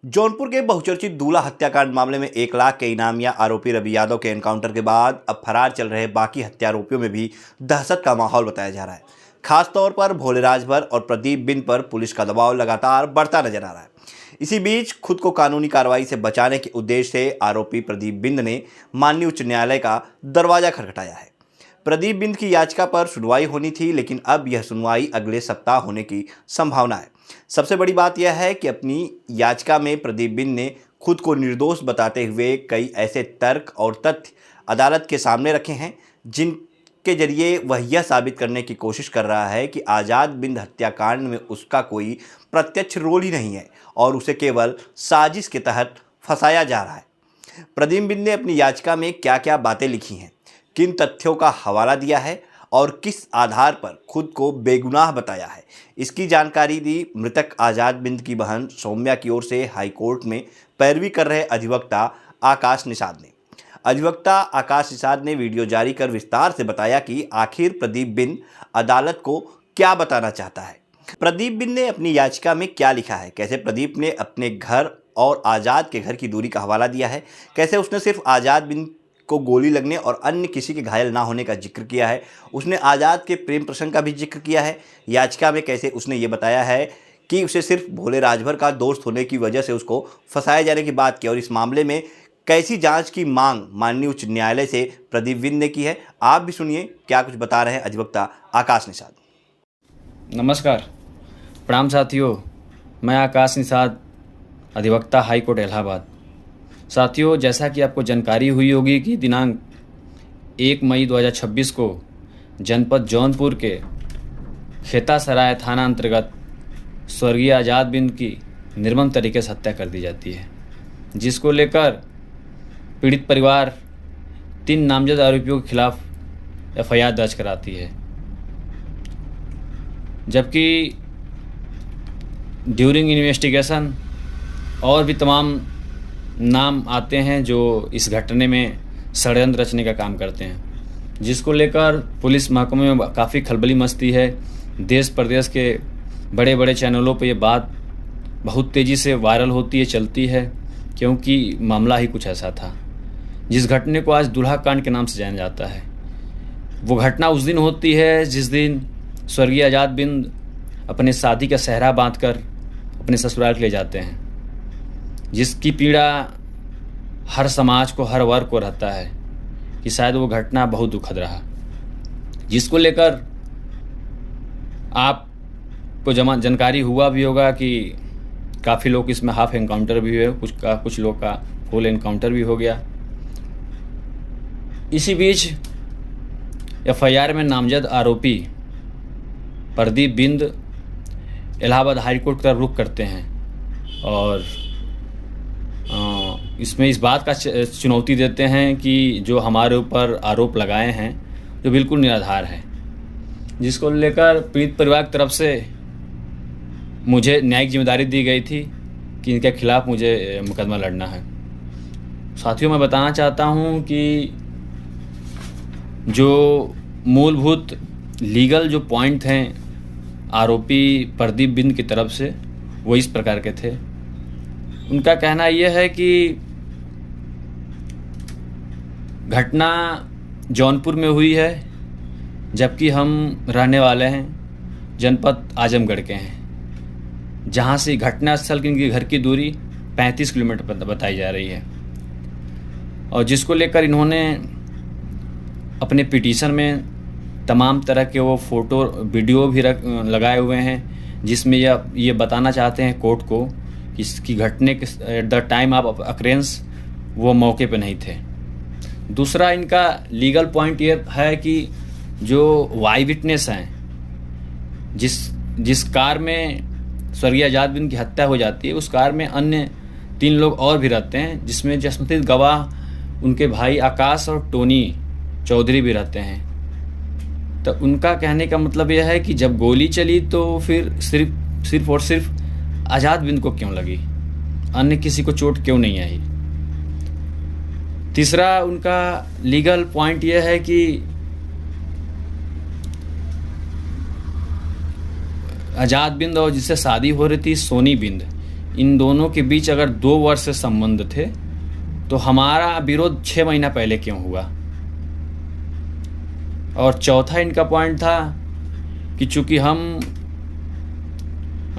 जौनपुर के बहुचर्चित दूल्हा हत्याकांड मामले में 1 लाख के इनामिया आरोपी रवि यादव के एनकाउंटर के बाद अब फरार चल रहे बाकी हत्या आरोपियों में भी दहशत का माहौल बताया जा रहा है। खासतौर पर भोले राजभर और प्रदीप बिंद पर पुलिस का दबाव लगातार बढ़ता नजर आ रहा है। इसी बीच खुद को कानूनी कार्रवाई से बचाने के उद्देश्य से आरोपी प्रदीप बिंद ने माननीय उच्च न्यायालय का दरवाजा खटखटाया है। प्रदीप बिंद की याचिका पर सुनवाई होनी थी, लेकिन अब यह सुनवाई अगले सप्ताह होने की संभावना है। सबसे बड़ी बात यह है कि अपनी याचिका में प्रदीप बिंद ने खुद को निर्दोष बताते हुए कई ऐसे तर्क और तथ्य अदालत के सामने रखे हैं जिनके जरिए वह यह साबित करने की कोशिश कर रहा है कि आज़ाद बिंद हत्याकांड में उसका कोई प्रत्यक्ष रोल ही नहीं है और उसे केवल साजिश के तहत फंसाया जा रहा है। प्रदीप बिंद ने अपनी याचिका में क्या क्या बातें लिखी हैं, किन तथ्यों का हवाला दिया है और किस आधार पर खुद को बेगुनाह बताया है, इसकी जानकारी दी मृतक आज़ाद बिंद की बहन सौम्या की ओर से हाईकोर्ट में पैरवी कर रहे अधिवक्ता आकाश निषाद ने। अधिवक्ता आकाश निषाद ने वीडियो जारी कर विस्तार से बताया कि आखिर प्रदीप बिंद अदालत को क्या बताना चाहता है। प्रदीप बिंद ने अपनी याचिका में क्या लिखा है, कैसे प्रदीप ने अपने घर और आज़ाद के घर की दूरी का हवाला दिया है, कैसे उसने सिर्फ आज़ाद बिंद को गोली लगने और अन्य किसी के घायल ना होने का जिक्र किया है, उसने आज़ाद के प्रेम प्रसंग का भी जिक्र किया है। याचिका में कैसे उसने ये बताया है कि उसे सिर्फ भोले राजभर का दोस्त होने की वजह से उसको फंसाए जाने की बात की और इस मामले में कैसी जांच की मांग माननीय उच्च न्यायालय से प्रदीप बिंद ने की है। आप भी सुनिए क्या कुछ बता रहे हैं अधिवक्ता आकाश निषाद। नमस्कार, प्रणाम साथियों, मैं आकाश निषाद, अधिवक्ता हाईकोर्ट इलाहाबाद। साथियों, जैसा कि आपको जानकारी हुई होगी कि दिनांक 1 मई 2026 को जनपद जौनपुर के खेतासराय थाना अंतर्गत स्वर्गीय आज़ाद बिंद की निर्मम तरीके से हत्या कर दी जाती है, जिसको लेकर पीड़ित परिवार 3 नामजद आरोपियों के खिलाफ FIR दर्ज कराती है। जबकि ड्यूरिंग इन्वेस्टिगेशन और भी तमाम नाम आते हैं जो इस घटने में षड्यंत्र रचने का काम करते हैं, जिसको लेकर पुलिस महकमे में काफ़ी खलबली मचती है। देश प्रदेश के बड़े बड़े चैनलों पर यह बात बहुत तेज़ी से वायरल होती है, चलती है, क्योंकि मामला ही कुछ ऐसा था। जिस घटने को आज दूल्हा कांड के नाम से जाना जाता है, वो घटना उस दिन होती है जिस दिन स्वर्गीय आज़ाद बिंद अपने शादी का सेहरा बांधकर अपने ससुराल ले जाते हैं, जिसकी पीड़ा हर समाज को, हर वर्ग को रहता है कि शायद वो घटना बहुत दुखद रहा, जिसको लेकर आपको जानकारी हुआ भी होगा कि काफ़ी लोग इसमें हाफ एनकाउंटर भी हुए, कुछ लोग का फुल एनकाउंटर भी हो गया। इसी बीच FIR में नामजद आरोपी प्रदीप बिंद इलाहाबाद हाईकोर्ट की तरफ रुख करते हैं और इसमें इस बात का चुनौती देते हैं कि जो हमारे ऊपर आरोप लगाए हैं जो बिल्कुल निराधार है, जिसको लेकर पीड़ित परिवार की तरफ से मुझे न्यायिक जिम्मेदारी दी गई थी कि इनके खिलाफ मुझे मुकदमा लड़ना है। साथियों, मैं बताना चाहता हूं कि जो मूलभूत लीगल जो पॉइंट हैं आरोपी प्रदीप बिंद की तरफ से, वो इस प्रकार के थे। उनका कहना यह है कि घटना जौनपुर में हुई है, जबकि हम रहने वाले हैं जनपद आजमगढ़ के हैं, जहां से घटना स्थल की इनकी घर की दूरी 35 किलोमीटर पर बताई जा रही है, और जिसको लेकर इन्होंने अपने पिटीशन में तमाम तरह के वो फ़ोटो वीडियो भी लगाए हुए हैं, जिसमें ये बताना चाहते हैं कोर्ट को कि इसकी घटने के at the time of occurrences वो मौके पे नहीं थे। दूसरा इनका लीगल पॉइंट ये है कि जो वाई विटनेस हैं, जिस कार में स्वर्गीय आज़ाद बिंद की हत्या हो जाती है, उस कार में अन्य 3 लोग और भी रहते हैं, जिसमें जसमतीत गवाह उनके भाई आकाश और टोनी चौधरी भी रहते हैं। तो उनका कहने का मतलब यह है कि जब गोली चली तो फिर सिर्फ और सिर्फ आज़ाद बिंद को क्यों लगी, अन्य किसी को चोट क्यों नहीं आई। तीसरा उनका लीगल पॉइंट यह है कि आज़ाद बिंद और जिससे शादी हो रही थी सोनी बिंद, इन दोनों के बीच अगर 2 वर्ष से संबंध थे तो हमारा विरोध 6 महीना पहले क्यों हुआ। और चौथा इनका पॉइंट था कि चूंकि हम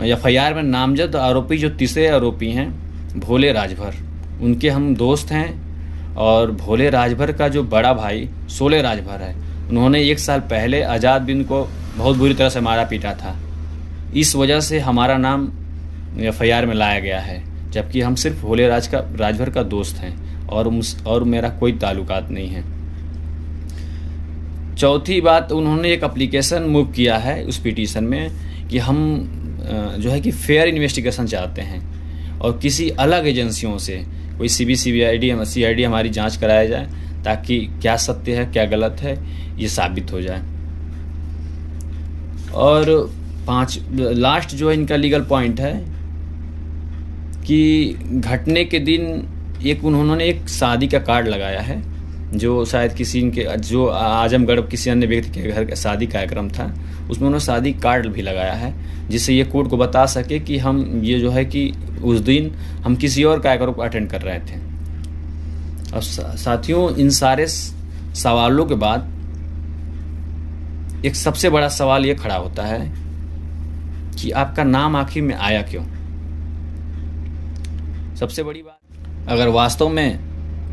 एफआईआर में नामजद आरोपी जो तीसरे आरोपी हैं भोले राजभर, उनके हम दोस्त हैं। और भोले राजभर का जो बड़ा भाई शोले राजभर है, उन्होंने 1 साल पहले आज़ाद बिंद को बहुत बुरी तरह से मारा पीटा था। इस वजह से हमारा नाम एफआईआर में लाया गया है, जबकि हम सिर्फ भोले राजभर का दोस्त हैं और मेरा कोई ताल्लुकात नहीं है। चौथी बात, उन्होंने एक एप्लीकेशन मूव किया है उस पिटीशन में कि हम जो है कि फेयर इन्वेस्टिगेशन चाहते हैं और किसी अलग एजेंसियों से कोई सीआईडी हमारी जांच कराया जाए, ताकि क्या सत्य है क्या गलत है ये साबित हो जाए। और लास्ट जो है इनका लीगल पॉइंट है कि घटने के दिन उन्होंने एक शादी का कार्ड लगाया है, जो शायद जो आजमगढ़ किसी अन्य व्यक्ति के घर का शादी कार्यक्रम था, उसमें उन्होंने शादी कार्ड भी लगाया है, जिससे ये कोर्ट को बता सके कि हम ये जो है कि उस दिन हम किसी और कार्यक्रम को अटेंड कर रहे थे। अब साथियों, इन सारे सवालों के बाद एक सबसे बड़ा सवाल ये खड़ा होता है कि आपका नाम आखिर में आया क्यों। सबसे बड़ी बात, अगर वास्तव में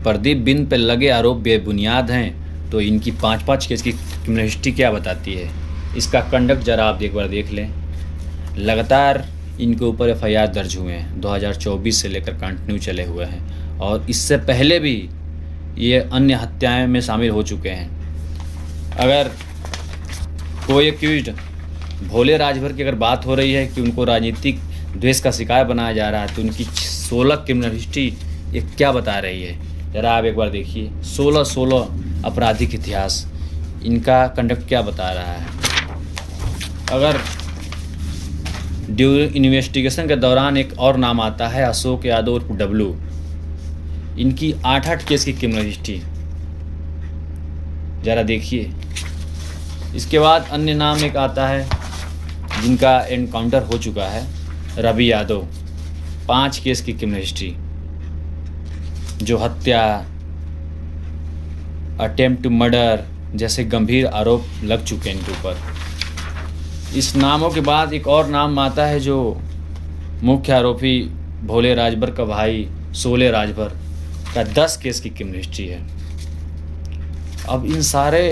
प्रदीप बिंद पर लगे आरोप बेबुनियाद हैं तो इनकी 5-5 केस की क्रिमिनल हिस्ट्री क्या बताती है, इसका कंडक्ट जरा आप एक बार देख लें। लगातार इनके ऊपर एफआईआर दर्ज हुए हैं, 2024 से लेकर कंटिन्यू चले हुए हैं, और इससे पहले भी ये अन्य हत्याएं में शामिल हो चुके हैं। अगर कोई एक्यूज्ड भोले राजभर की अगर बात हो रही है कि उनको राजनीतिक द्वेष का शिकार बनाया जा रहा है, तो उनकी 16 क्रिमिनल हिस्ट्री ये क्या बता रही है, ज़रा आप एक बार देखिए। 16 आपराधिक इतिहास, इनका कंडक्ट क्या बता रहा है। अगर ड्यूरिंग इन्वेस्टिगेशन के दौरान एक और नाम आता है अशोक यादव उर्फ डब्लू, इनकी 8 केस की क्रिमिनल हिस्ट्री ज़रा देखिए। इसके बाद अन्य नाम एक आता है जिनका एनकाउंटर हो चुका है, रवि यादव, 5 केस की क्रिमिनल हिस्ट्री, जो हत्या, अटेम्प्ट टू मर्डर जैसे गंभीर आरोप लग चुके हैं इनके ऊपर। इस नामों के बाद एक और नाम आता है जो मुख्य आरोपी भोले राजभर का भाई शोले राजभर का 10 केस की क्रिमिनल हिस्ट्री है। अब इन सारे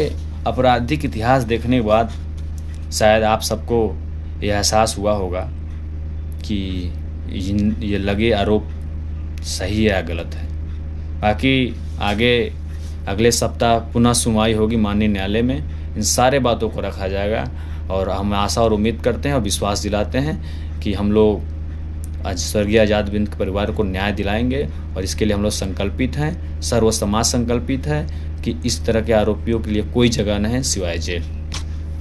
आपराधिक इतिहास देखने के बाद शायद आप सबको यह एहसास हुआ होगा कि ये लगे आरोप सही है या गलत है। बाकी अगले सप्ताह पुनः सुनवाई होगी माननीय न्यायालय में, इन सारे बातों को रखा जाएगा और हम आशा और उम्मीद करते हैं और विश्वास दिलाते हैं कि हम लोग आज स्वर्गीय आज़ाद बिंद के परिवार को न्याय दिलाएंगे और इसके लिए हम लोग संकल्पित हैं, सर्व समाज संकल्पित है कि इस तरह के आरोपियों के लिए कोई जगह न है सिवाय जेल।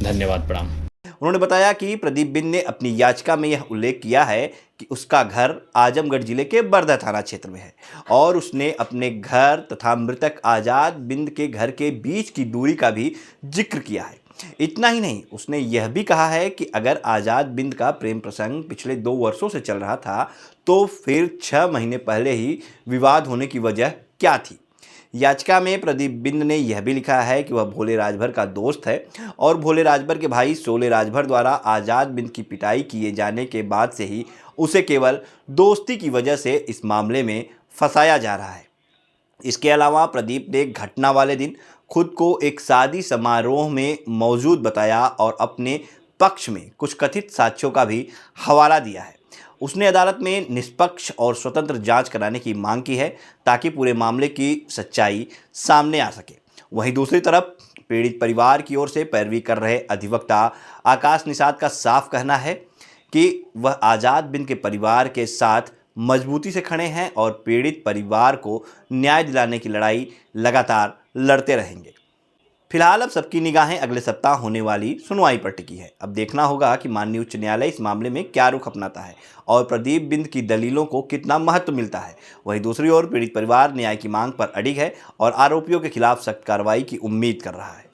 धन्यवाद, प्रणाम। उन्होंने बताया कि प्रदीप बिंद ने अपनी याचिका में यह उल्लेख किया है कि उसका घर आजमगढ़ जिले के बरधा थाना क्षेत्र में है और उसने अपने घर तथा मृतक आज़ाद बिंद के घर के बीच की दूरी का भी जिक्र किया है। इतना ही नहीं, उसने यह भी कहा है कि अगर आज़ाद बिंद का प्रेम प्रसंग पिछले 2 वर्षों से चल रहा था तो फिर 6 महीने पहले ही विवाद होने की वजह क्या थी। याचिका में प्रदीप बिंद ने यह भी लिखा है कि वह भोले राजभर का दोस्त है और भोले राजभर के भाई शोले राजभर द्वारा आज़ाद बिंद की पिटाई किए जाने के बाद से ही उसे केवल दोस्ती की वजह से इस मामले में फंसाया जा रहा है। इसके अलावा प्रदीप ने घटना वाले दिन खुद को एक शादी समारोह में मौजूद बताया और अपने पक्ष में कुछ कथित साक्ष्यों का भी हवाला दिया है। उसने अदालत में निष्पक्ष और स्वतंत्र जांच कराने की मांग की है ताकि पूरे मामले की सच्चाई सामने आ सके। वहीं दूसरी तरफ पीड़ित परिवार की ओर से पैरवी कर रहे अधिवक्ता आकाश निषाद का साफ कहना है कि वह आज़ाद बिंद के परिवार के साथ मजबूती से खड़े हैं और पीड़ित परिवार को न्याय दिलाने की लड़ाई लगातार लड़ते रहेंगे। फिलहाल अब सबकी निगाहें अगले सप्ताह होने वाली सुनवाई पर टिकी है। अब देखना होगा कि माननीय उच्च न्यायालय इस मामले में क्या रुख अपनाता है और प्रदीप बिंद की दलीलों को कितना महत्व मिलता है। वहीं दूसरी ओर पीड़ित परिवार न्याय की मांग पर अडिग है और आरोपियों के खिलाफ सख्त कार्रवाई की उम्मीद कर रहा है।